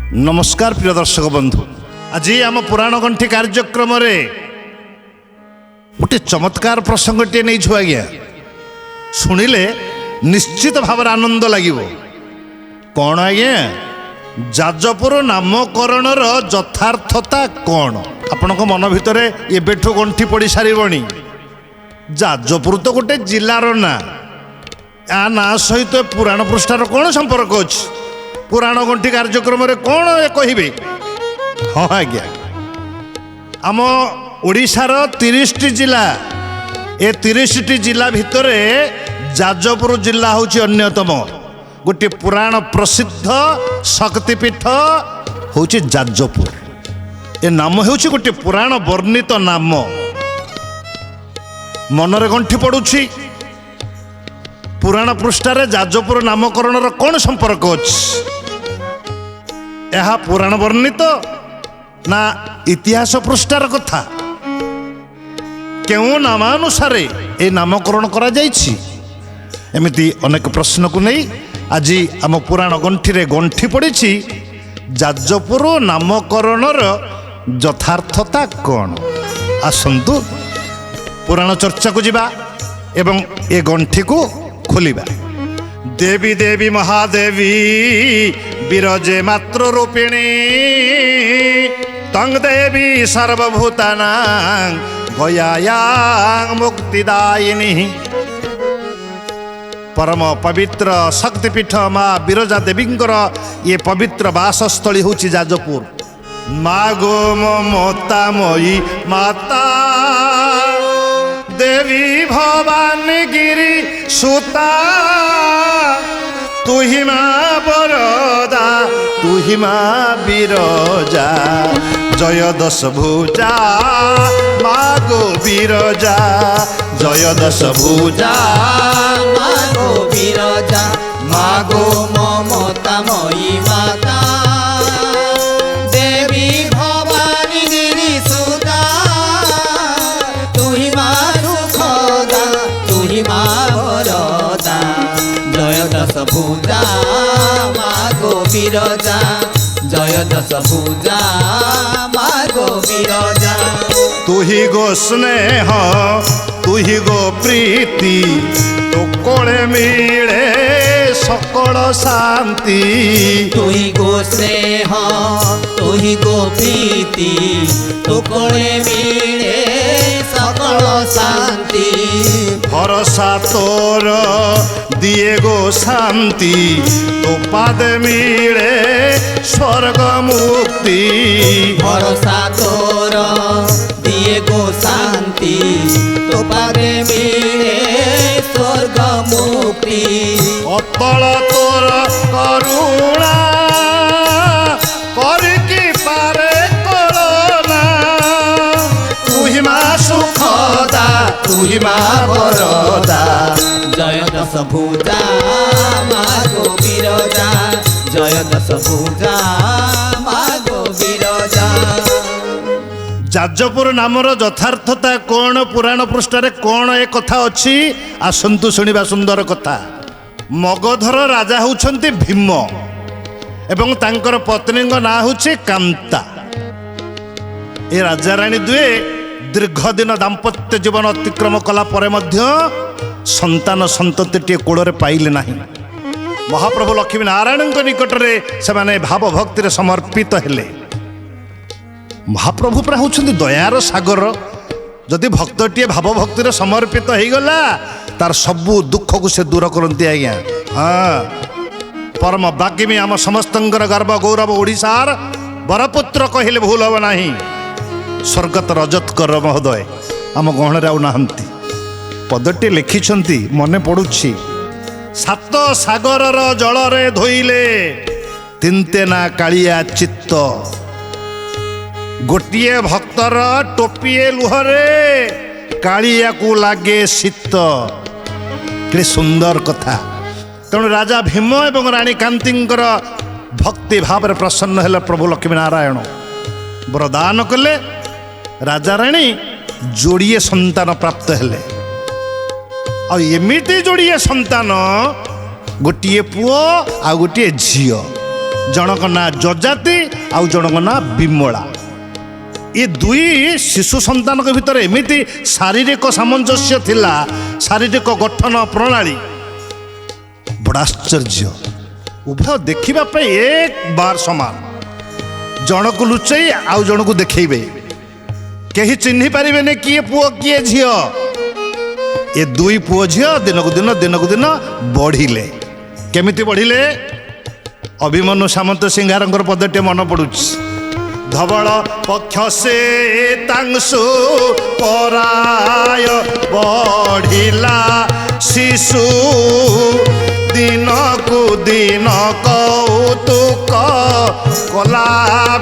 नमस्कार प्रिय दर्शक बंधु, आज आम पुराण गंठी कार्यक्रम गोटे चमत्कार प्रसंगटे नहीं छु आज्ञा शुणिले निश्चित भाव आनंद लगे। कौन आज्ञा जाजपुर नामकरण यथार्थता कौन आपण मन भितर एबेठू गंठी पड़ सारी। जाजपुर तो गोटे जिलार ना या ना सहित पुराण पृष्ठार कौन संपर्क अच्छी? पुराण गंठी कार्यक्रम कौन कहे? हाँ आज्ञा, आम ओडिशार 30टी जिला, ए 30टी जिला भितर जाजपुर जिला हूँ अन्यतम। गोटे पुराण प्रसिद्ध शक्तिपीठ हूँ जाजपुर। ए नाम हूँ गोटे पुराण वर्णित नाम। मनरे गंठी पड़ुछि पुराण पृष्ठारे जाजपुर नामकरण कौन संपर्क अच्छी? यह पुराण वर्णित ना इतिहास पृष्ठार कथा? क्यों नामानुसारे ए नामकरण करा जाइछि? एमिति अनेक प्रश्न को नहीं आज आम पुराण गंठी रे गंठी पड़ी जाजपुर नामकरणर यथार्थता कौन। आसंतु पुराण चर्चा को जिबा एवं ए गंठी को खोलिबा। देवी देवी महादेवी विरजे मात्र रूपिणी तंग देवी सर्वभूतानां गयायां मुक्तिदायिनी। परम पवित्र शक्तिपीठ माँ विरजा देवींकर ये पवित्र वासस्थली हूँ जाजपुर। माँ गो ममतामयी माता देवी भवानी गिरी सुता तुही माँ बरदा तुही माँ विरजा जय दश भुजा माँ गो विरजा जय दश भुजा माँ गो विरजा माँ गो ममतामयी माता देवी भवानी गिरी सुता तुही माँ सुखदा तुही माँ वरदा जय दश भुजा माँ गो विरजा जय दश भुजा माँ गो विरजा। तुही गो स्नेह तुही गो प्रीति तो कोले मिले सकल शांति। तुही गो स्नेह तुही गो प्रीति तो कोले मिले सकल शांति। भरोसा तोर दिए गो शांति तो पाद मिले स्वर्ग मुक्ति। भरोसा तोर दिए गो शांति तो पादे मिले स्वर्ग मुक्ति। अतल तोर करुणा करकी पारे करुणा तुही माँ सुखदा तुही माँ वरदा जय दश भुजा माँ गो विरजा जय दश भुजा माँ गो विरजा। जाजपुर नामर यथार्थता कौन? पुराण पृष्ठारे कौन ए कथा अच्छी? आसंतु शुणिबा सुंदर कथा। मगधर राजा होउछंती भीम एवं तांकर पत्नी ना होछि कांता। ए राजा रानी दुए दीर्घ दिन दाम्पत्य जीवन अतिक्रम कला परे मध्य संतान संतति कोड़े पाइले नाही। महाप्रभु लक्ष्मी नारायण निकट में से भाव भक्ति समर्पित हेले। महाप्रभु पूरा होउछंती दयार सागर। जदि भक्तटीए भाव भक्ति समर्पित हो गला तार सबू दुख को से दूर करती आज्ञा। हाँ, परम बागिमी आम समस्तंकर गर्व गौरव ओडिशार बरपुत्र कहले भूल हम नाही। स्वर्गत रजतकर महोदय आम गहणरे आउ नाहंती। पदटी लिखिछंती मने पड़ुछि। सात सागरर जलरे धोइले तिनते ना कालिया चित्त गोटिए भक्तर टोपिए लुहरे कालिया को लागे शीत। कि सुंदर कथा। तेणु राजा भीम एवं रानी कांतींकर भक्ति भाव प्रसन्न हेले प्रभु लक्ष्मी नारायण वरदान कले। राजा रानी जोड़िए संतान प्राप्त हेले। आ एमिति जोड़िए संतान गोटे पुओ आ गोटे झील। ଜଣଙ୍କ ନାଁ ଯଜାତି ଆଉ ଜଣଙ୍କ ନାଁ ବିମଳା। ଏ ଦୁଇ ଶିଶୁ ସନ୍ତାନଙ୍କ ଭିତରେ ଏମିତି ଶାରୀରିକ ସାମଞ୍ଜସ୍ୟ ଥିଲା, ଶାରୀରିକ ଗଠନ ପ୍ରଣାଳୀ ବଡ଼ ଆଶ୍ଚର୍ଯ୍ୟ। ଉଭୟ ଦେଖିବା ପାଇଁ ଏକ ବାର ସମାନ, ଜଣକୁ ଲୁଚେଇ ଆଉ ଜଣକୁ ଦେଖେଇବେ, କେହି ଚିହ୍ନି ପାରିବେନି କିଏ ପୁଅ କିଏ ଝିଅ। ଏ ଦୁଇ ପୁଅ ଝିଅ ଦିନକୁ ଦିନ ବଢ଼ିଲେ। କେମିତି ବଢ଼ିଲେ? ଅଭିମନ୍ୟୁ ସାମନ୍ତ ସିଂହାରଙ୍କର ପଦଟିଏ ମନେ ପଡ଼ୁଛି। ଧବଳ ପକ୍ଷ ସେ ତାଂଶୁ ପରାୟ ବଢ଼ିଲା ଶିଶୁ, ଦିନକୁ ଦିନ କୌତୁକ କଲା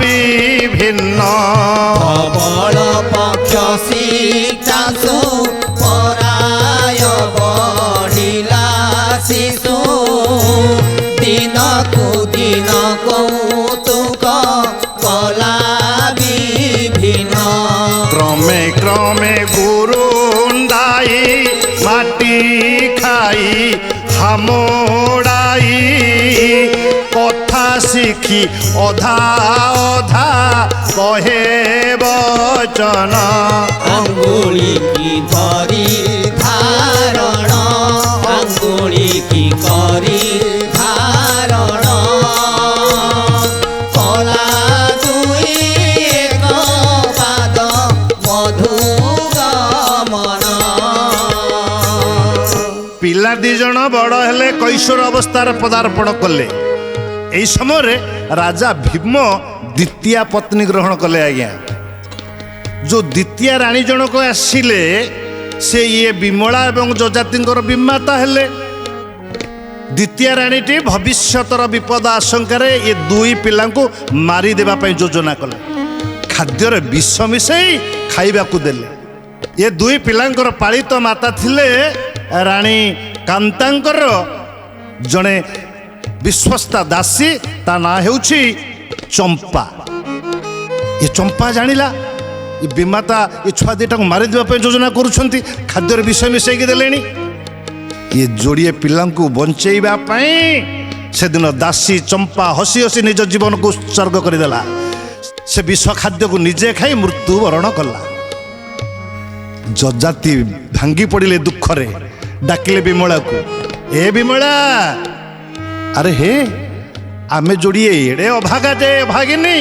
ବିଭିନ୍ନ। ଧବଳ ପକ୍ଷ ଶିକ୍ଷାସୁ ପରାୟ ବଢ଼ିଲା ଶିଶୁ, ଦିନକୁ ଦିନ କୌତୁକ କଲା ବିଭିନ୍ନ। କ୍ରମେ କ୍ରମେ ଗୁରୁଣ୍ଡାଇ ମାଟି ଖାଇ ହାମୋଡ଼ାଇ, କଥା ଶିଖି ଅଧା ଅଧା କହେ ବଚନ। ଆଙ୍ଗୁଳି କି ଧରି ଧାରଣ, ଆଙ୍ଗୁଳି କି କରି ଧାରଣ, କଲା ଦୁଇ ଏକ ପାଦ ମଧୁ ଗମନ। ପିଲା ଦି ଜଣ ବଡ଼ ହେଲେ, କୈଶୋର ଅବସ୍ଥାରେ ପଦାର୍ପଣ କଲେ। ଏହି ସମୟରେ ରାଜା ଭୀମ ଦ୍ୱିତୀୟା ପତ୍ନୀ ଗ୍ରହଣ କଲେ। ଆଜ୍ଞା, ଯେଉଁ ଦ୍ୱିତୀୟା ରାଣୀ ଜଣକ ଆସିଲେ, ସେ ଇଏ ବିମଳା ଏବଂ ଯଜାତିଙ୍କର ବିମାତା ହେଲେ। ଦ୍ୱିତୀୟା ରାଣୀଟି ଭବିଷ୍ୟତର ବିପଦ ଆଶଙ୍କାରେ ଏ ଦୁଇ ପିଲାଙ୍କୁ ମାରିଦେବା ପାଇଁ ଯୋଜନା କଲେ। ଖାଦ୍ୟରେ ବିଷ ମିଶାଇ ଖାଇବାକୁ ଦେଲେ। ଏ ଦୁଇ ପିଲାଙ୍କର ପାଳିତ ମାତା ଥିଲେ ରାଣୀ କାନ୍ତାଙ୍କର ଜଣେ ବିଶ୍ୱସ୍ତା ଦାସୀ, ତା ନାଁ ହେଉଛି ଚମ୍ପା। ଏ ଚମ୍ପା ଜାଣିଲା ଏ ବିମାତା ଏ ଛୁଆ ଦିଟାକୁ ମାରିଦେବା ପାଇଁ ଯୋଜନା କରୁଛନ୍ତି, ଖାଦ୍ୟରେ ବିଷ ମିଶାଇକି ଦେଲେଣି। ଏ ଯୋଡ଼ିଏ ପିଲାଙ୍କୁ ବଞ୍ଚେଇବା ପାଇଁ ସେଦିନ ଦାସୀ ଚମ୍ପା ହସି ହସି ନିଜ ଜୀବନକୁ ଉତ୍ସର୍ଗ କରିଦେଲା। ସେ ବିଷ ଖାଦ୍ୟକୁ ନିଜେ ଖାଇ ମୃତ୍ୟୁବରଣ କଲା। ଯଜାତି ଭାଙ୍ଗି ପଡ଼ିଲେ ଦୁଃଖରେ, ଡାକିଲେ ବିମଳାକୁ, ଏ ବିମଳା, ଆରେ ହେ, ଆମେ ଯୋଡ଼ିଏ ଏଡ଼େ ଅଭାଗା ଯେ ଅଭାଗିନୀ,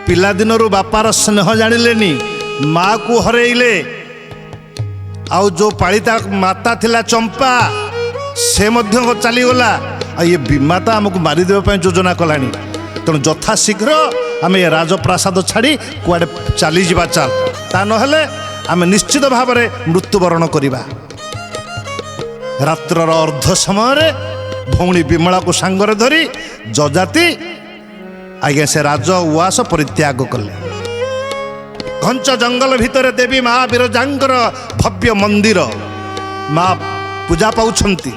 ପିଲାଦିନରୁ ବାପାର ସ୍ନେହ ଜାଣିଲେନି, ମାଆକୁ ହରେଇଲେ। ଆଉ ଯେଉଁ ପାଳିତା ମାତା ଥିଲା ଚମ୍ପା, ସେ ମଧ୍ୟ ଚାଲିଗଲା। ଆଉ ଏ ବିମାତା ଆମକୁ ମାରିଦେବା ପାଇଁ ଯୋଜନା କଲାଣି। ତେଣୁ ଯଥାଶୀଘ୍ର ଆମେ ଏ ରାଜପ୍ରାସାଦ ଛାଡ଼ି କୁଆଡ଼େ ଚାଲିଯିବା, ଚାଲ, ତା ନହେଲେ ଆମେ ନିଶ୍ଚିତ ଭାବରେ ମୃତ୍ୟୁବରଣ କରିବା। ରାତ୍ରର ଅର୍ଦ୍ଧ ସମୟରେ ଭଉଣୀ ବିମଳାକୁ ସାଙ୍ଗରେ ଧରି ଯଜାତି ଆଜ୍ଞା ସେ ରାଜ ଉଆସ ପରିତ୍ୟାଗ କଲେ। ଘଞ୍ଚ ଜଙ୍ଗଲ ଭିତରେ ଦେବୀ ମା ବିରଜାଙ୍କର ଭବ୍ୟ ମନ୍ଦିର, ମା ପୂଜା ପାଉଛନ୍ତି।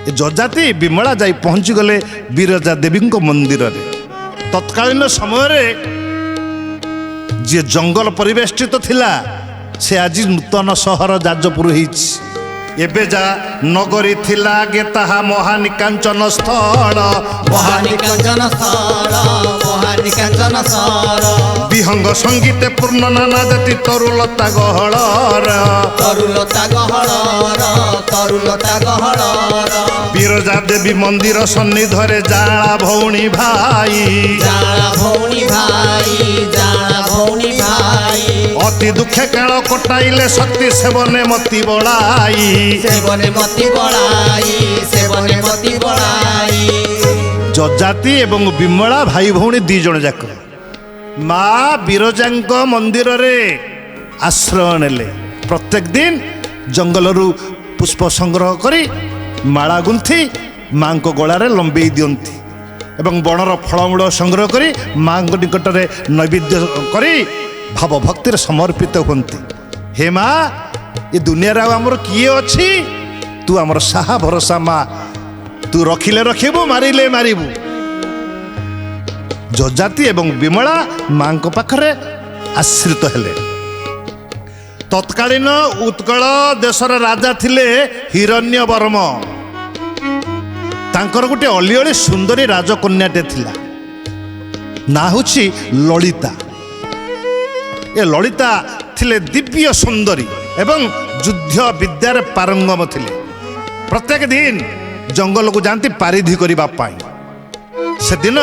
ଏ ଯଜାତି ବିମଳା ଯାଇ ପହଞ୍ଚିଗଲେ ବିରଜା ଦେବୀଙ୍କ ମନ୍ଦିରରେ। ତତ୍କାଳୀନ ସମୟରେ ଯିଏ ଜଙ୍ଗଲ ପରିବେଷ୍ଟିତ ଥିଲା, ସେ ଆଜି ନୂତନ ସହର ଯାଜପୁର ହେଇଛି। ଏବେ ଯା ନଗରୀ ଥିଲା ଆଗେ ତାହା ମହାନିକାଞ୍ଚନ ସ୍ଥଳ, ମହାନିକାଞ୍ଚନ ସ୍ଥଳ, ମହାନିକାଞ୍ଚନ ସ୍ଥଳ। ବିହଙ୍ଗ ସଙ୍ଗୀତେ ପୂର୍ଣ୍ଣ ନାନା ଜାତି ତରୁଲତା ଗହଳର, ତରୁଲତା ଗହଳର, ତରୁଲତା ଗହଳର। ବିରଜା ଦେବୀ ମନ୍ଦିର ସନ୍ନିଧରେ ଜାଳା ଭଉଣୀ ଭାଇ, ଜାଳା ଭଉଣୀ ଭାଇ, ଜାଳା ଭଉଣୀ ଭାଇ। ଅତି ଦୁଃଖେ କାଳ କଟାଇଲେ ଶକ୍ତି ସେବନେ ମତି ବଳାଇ, ସେବନେ ମତି ବଳାଇ, ସେବନେ ମତି ବଳାଇ। ଯଜାତି ଏବଂ ବିମଳା ଭାଇ ଭଉଣୀ ଦି ଜଣ ଯାକ ମା ବିରଜାଙ୍କ ମନ୍ଦିରରେ ଆଶ୍ରୟ ନେଲେ। ପ୍ରତ୍ୟେକ ଦିନ ଜଙ୍ଗଲରୁ ପୁଷ୍ପ ସଂଗ୍ରହ କରି ମାଳା ଗୁନ୍ଥି ମାଙ୍କ ଗଳାରେ ଲମ୍ବେଇ ଦିଅନ୍ତି ଏବଂ ବଣର ଫଳମୂଳ ସଂଗ୍ରହ କରି ମାଙ୍କ ନିକଟରେ ନୈବେଦ୍ୟ କରି ଭାବ ଭକ୍ତିରେ ସମର୍ପିତ ହୁଅନ୍ତି। ହେ ମା, ଏ ଦୁନିଆରେ ଆଉ ଆମର କିଏ ଅଛି? ତୁ ଆମର ସାହା ଭରସା ମା, ତୁ ରଖିଲେ ରଖିବୁ, ମାରିଲେ ମାରିବୁ। ଯଜାତି ଏବଂ ବିମଳା ମାଙ୍କ ପାଖରେ ଆଶ୍ରିତ ହେଲେ। ତତ୍କାଳୀନ ଉତ୍କଳ ଦେଶର ରାଜା ଥିଲେ ହିରଣ୍ୟବର୍ମ। ତାଙ୍କର ଗୋଟେ ଅଲିଅଳି ସୁନ୍ଦରୀ ରାଜକନ୍ୟାଟେ ଥିଲା, ନା ହେଉଛି ଲଳିତା। ଏ ଲଳିତା ଥିଲେ ଦିବ୍ୟ ସୁନ୍ଦରୀ ଏବଂ ଯୁଦ୍ଧ ବିଦ୍ୟାରେ ପାରଙ୍ଗମ ଥିଲେ। ପ୍ରତ୍ୟେକ ଦିନ ଜଙ୍ଗଲକୁ ଯାଆନ୍ତି ପାରିଧି କରିବା ପାଇଁ। ସେଦିନ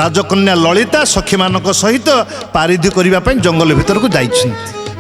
ରାଜକନ୍ୟା ଲଳିତା ସଖୀମାନଙ୍କ ସହିତ ପାରିଧି କରିବା ପାଇଁ ଜଙ୍ଗଲ ଭିତରକୁ ଯାଇଛନ୍ତି।